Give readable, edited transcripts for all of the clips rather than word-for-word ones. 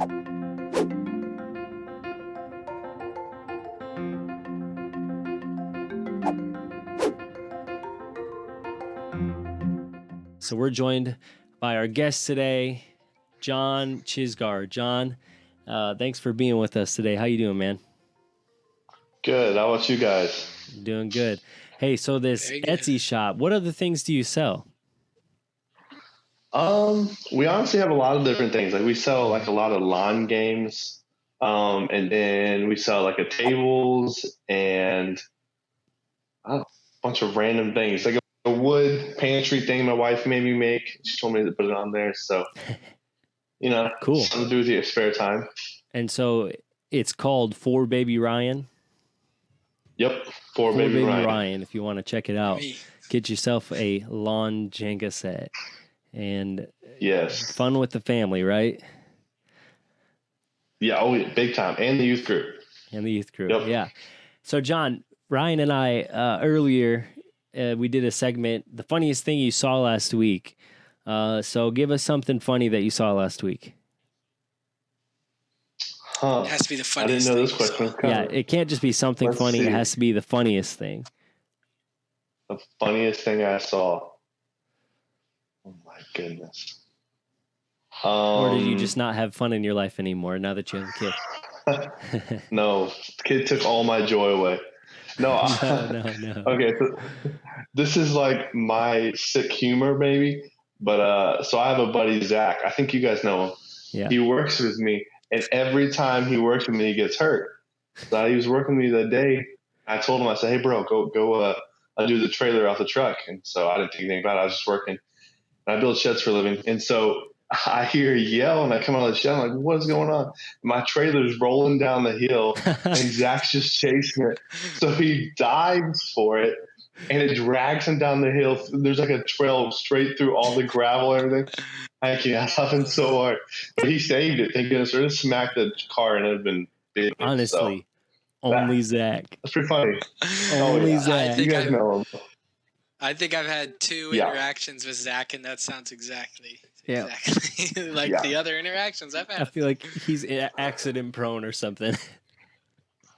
So we're joined by our guest today, John Chisgar. John, thanks for being with us today. How you doing, man? Good. How about you guys? Doing good. Hey, so this Etsy shop, what other things do you sell? We honestly have a lot of different things. Like we sell like a lot of lawn games, and then we sell like a tables and a bunch of random things, like a wood pantry thing my wife made me make. She told me to put it on there, so Cool. something to do with your spare time. And so it's called For Baby Ryan. Yep, For Baby Ryan. If you want to check it out, get yourself a lawn Jenga set. And yes, fun with the family, right? Yeah, oh, big time. And the youth group. Yep. Yeah. So, John, Ryan and I, earlier, we did a segment, the funniest thing you saw last week. So give us something funny that you saw last week. Huh. It has to be the funniest thing. I thing. didn't know this question. Yeah, it can't just be something funny. See. It has to be the funniest thing. The funniest thing I saw. Oh, my goodness. Or did you just not have fun in your life anymore now that you have a kid? No, the kid took all my joy away. No. Okay, so this is like my sick humor, maybe. But so I have a buddy, Zach. I think you guys know him. Yeah. He works with me, and every time he works with me, he gets hurt. So he was working with me that day. I told him, I said, "Hey, bro, go undo the trailer off the truck." And so I didn't think anything about it. I was just working. And I build sheds for a living, and so I hear a yell, and I come out of the shed. I'm like, "What is going on?" My trailer's rolling down the hill, and Zach's just chasing it. So he dives for it, and it drags him down the hill. There's like a trail straight through all the gravel and everything. I can't laughing so hard, but he saved it. Thank goodness. Or just smacked the car, and it'd been big. Honestly, so, only Zach. That's pretty funny. Only Zach. You guys know him. I think I've had two interactions with Zach, and that sounds exactly like the other interactions I've had. I feel like he's accident prone or something.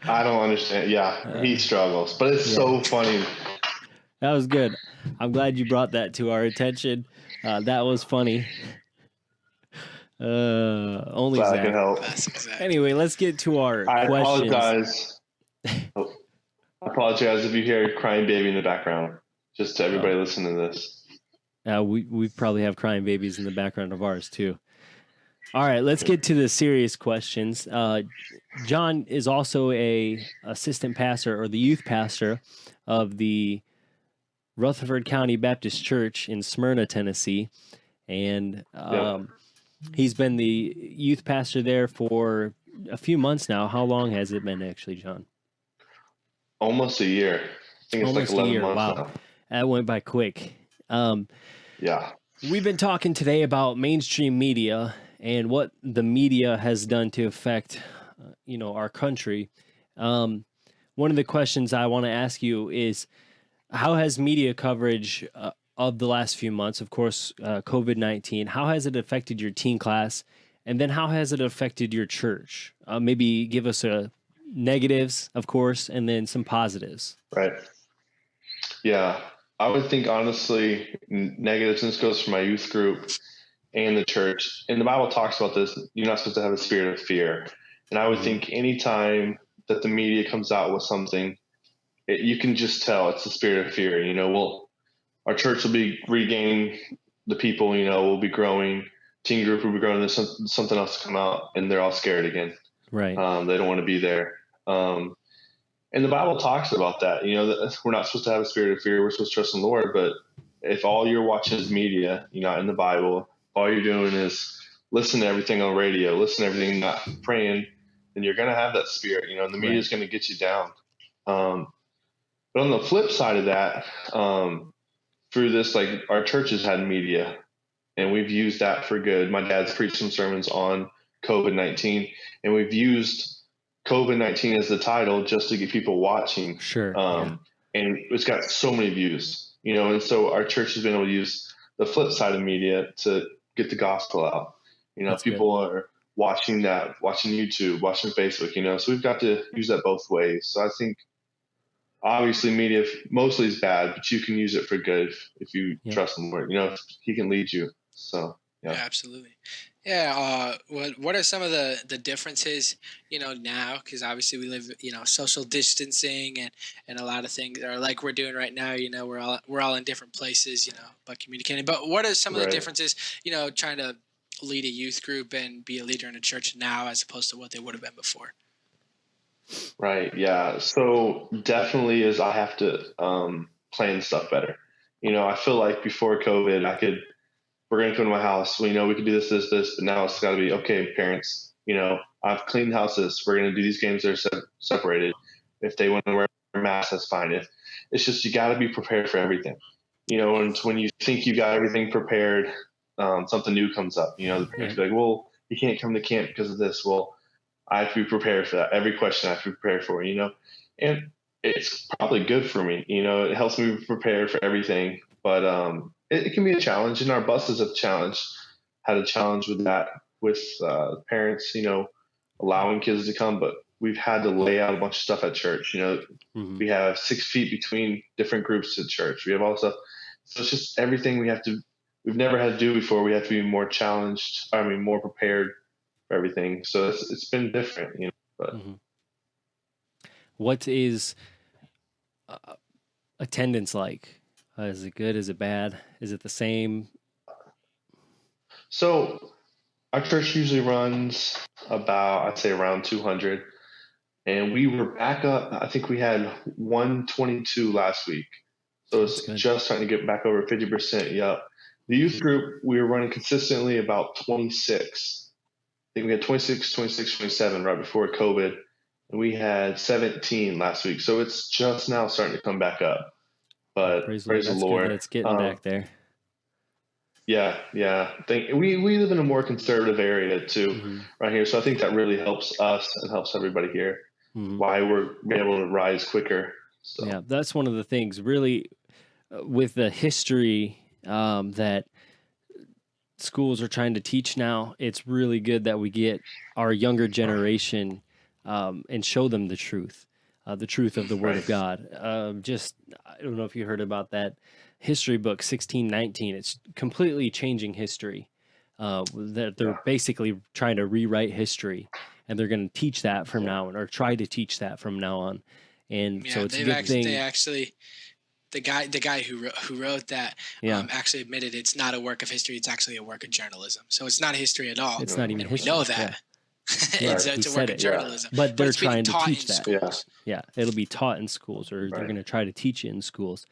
I don't understand. Yeah, he struggles, but it's so funny. That was good. I'm glad you brought that to our attention. That was funny. Only Glad Zach. I can help. Anyway, let's get to our questions. I apologize if you hear crying baby in the background. Just to everybody listening to this. We probably have crying babies in the background of ours too. All right, let's get to the serious questions. John is also a assistant pastor or the youth pastor of the Rutherford County Baptist Church in Smyrna, Tennessee, and he's been the youth pastor there for a few months now. How long has it been, actually, John? Almost a year. I think it's like 11 months wow. now. That went by quick. Yeah. We've been talking today about mainstream media and what the media has done to affect, our country. One of the questions I want to ask you is, how has media coverage of the last few months, of course, COVID-19, how has it affected your teen class? And then how has it affected your church? Maybe give us negatives, of course, and then some positives. Right. Yeah. I would think, honestly, negatives, and this goes for my youth group and the church. And the Bible talks about this. You're not supposed to have a spirit of fear. And I would think anytime that the media comes out with something, you can just tell it's the spirit of fear. Our church will be regaining the people, we'll be growing. Teen group will be growing. There's something else to come out, and they're all scared again. Right. They don't want to be there. And the Bible talks about that, that we're not supposed to have a spirit of fear. We're supposed to trust in the Lord. But if all you're watching is media, you're not in the Bible, all you're doing is listen to everything on radio, listen to everything, not praying, then you're going to have that spirit, and the media is going to get you down. But on the flip side of that, through this, like our church has had media, and we've used that for good. My dad's preached some sermons on COVID-19, and we've used COVID-19 as the title just to get people watching. Sure. And it's got so many views, and so our church has been able to use the flip side of media to get the gospel out. That's people good. watching YouTube, watching Facebook, so we've got to use that both ways. So I think obviously media mostly is bad, but you can use it for good if you trust the Lord, if he can lead you. So, yeah. Absolutely. Yeah. What are some of the differences, now? Because obviously we live, social distancing and a lot of things are like we're doing right now. We're all in different places, but communicating. But what are some of the differences, trying to lead a youth group and be a leader in a church now as opposed to what they would have been before? Right. Yeah. So definitely is I have to plan stuff better. I feel like before COVID, we're going to come to my house. We know we can do this, but now it's got to be, okay, parents, I've cleaned houses. We're going to do these games that are separated. If they want to wear masks, that's fine. If it's just, you got to be prepared for everything, and when you think you got everything prepared, something new comes up, the parents be like, well, you can't come to camp because of this. Well, I have to be prepared for that. Every question I have to be prepared for, and it's probably good for me. It helps me prepare for everything, but it can be a challenge, and our buses have had a challenge with that, with parents, allowing kids to come, but we've had to lay out a bunch of stuff at church. We have 6 feet between different groups at church. We have all stuff. So it's just everything we've never had to do before. We have to be more challenged. More prepared for everything. So it's been different, but. What is attendance like? Is it good? Is it bad? Is it the same? So our church usually runs about, I'd say around 200, and we were back up. I think we had 122 last week. So it's just starting to get back over 50%. Yep. The youth group, we were running consistently about 26. I think we had 26, 27 right before COVID. And we had 17 last week. So it's just now starting to come back up. But praise the Lord. Good. It's getting back there. Yeah. We live in a more conservative area too, right here. So I think that really helps us and helps everybody here. Why we're being able to rise quicker. So. Yeah, that's one of the things really with the history that schools are trying to teach now. It's really good that we get our younger generation and show them the truth of the Word of God. I don't know if you heard about that history book, 1619. It's completely changing history. They're basically trying to rewrite history, and they're going to teach that from now on, or try to teach that from now on. And so it's a good thing. They actually, the guy who wrote that actually admitted it's not a work of history. It's actually a work of journalism. So it's not history at all. It's not even history. We know that. It's a work of journalism. But they're trying to teach that. Schools. Yeah, it'll be taught in schools, or they're going to try to teach it in schools.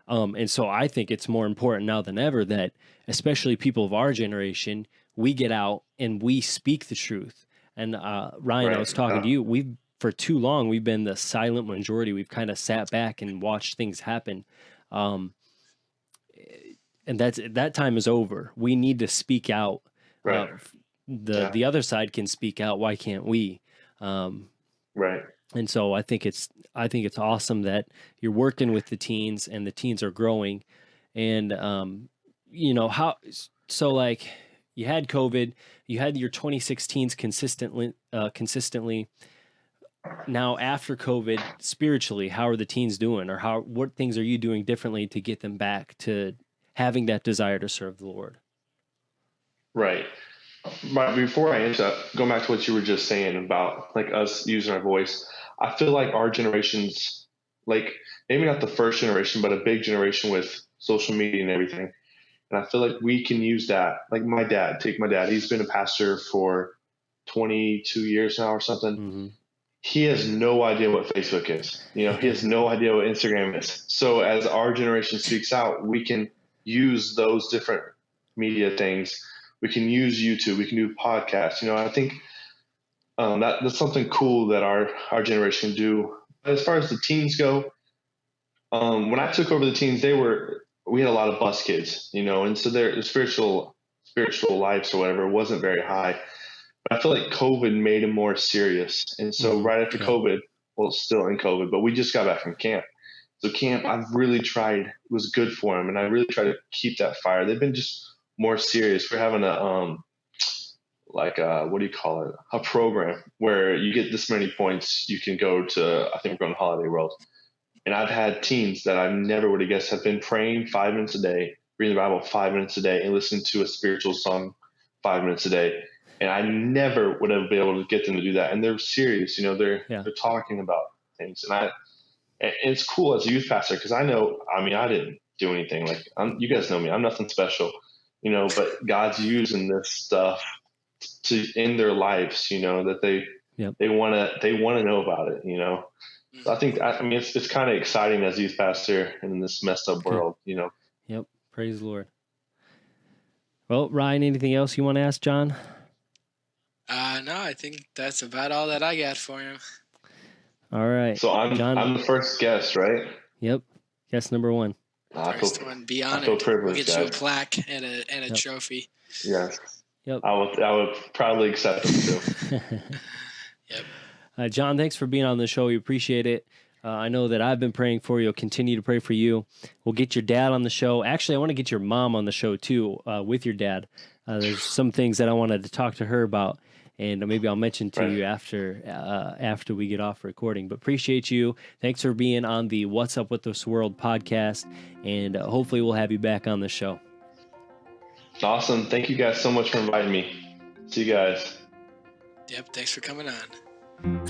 And so I think it's more important now than ever that, especially people of our generation, we get out and we speak the truth. And Ryan, I was talking to you. For too long, we've been the silent majority. We've kind of sat back and watched things happen. And that time is over. We need to speak out. The other side can speak out. Why can't we? Right. And so I think it's awesome that you're working with the teens, and the teens are growing. And like you had COVID, you had your 2016s consistently. Now after COVID, spiritually, how are the teens doing, or what things are you doing differently to get them back to having that desire to serve the Lord? Right. But before I answer that, going back to what you were just saying about like us using our voice, I feel like our generation's like maybe not the first generation, but a big generation with social media and everything. And I feel like we can use that. Like my dad, he's been a pastor for 22 years now or something. He has no idea what Facebook is. He has no idea what Instagram is. So as our generation speaks out, we can use those different media things. We can use YouTube. We can do podcasts. I think that's something cool that our generation can do. But as far as the teens go, when I took over the teens, we had a lot of bus kids, and so their spiritual lives or whatever wasn't very high. But I feel like COVID made them more serious. And so right after COVID, well, still in COVID, but we just got back from camp. So camp, I've really tried, was good for them. And I really try to keep that fire. They've been just more serious. We're having what do you call it? A program where you get this many points, you can go to, I think we're going to Holiday World. And I've had teens that I never would have guessed have been praying 5 minutes a day, reading the Bible 5 minutes a day, and listening to a spiritual song 5 minutes a day. And I never would have been able to get them to do that. And they're serious, they're talking about things. And it's cool as a youth pastor, because I didn't do anything. Like, you guys know me, I'm nothing special, but God's using this stuff in their lives, that they want to know about it, So I think, it's kind of exciting as a youth pastor in this messed up world, Yep. Praise the Lord. Well, Ryan, anything else you want to ask John? No, I think that's about all that I got for him. All right. So I'm the first guest, right? Yep. Guest number 1. First one, be honored. I feel privileged, we'll get you a guys. plaque and a trophy. Yes. Yep. I would probably accept them too. Yep. John, thanks for being on the show. We appreciate it. I know that I've been praying for you. I'll continue to pray for you. We'll get your dad on the show. Actually, I want to get your mom on the show too, with your dad. There's some things that I wanted to talk to her about, and maybe I'll mention to you after we get off recording. But appreciate you. Thanks for being on the What's Up With This World podcast, and hopefully we'll have you back on the show. Awesome. Thank you guys so much for inviting me. See you guys. Yep. Thanks for coming on.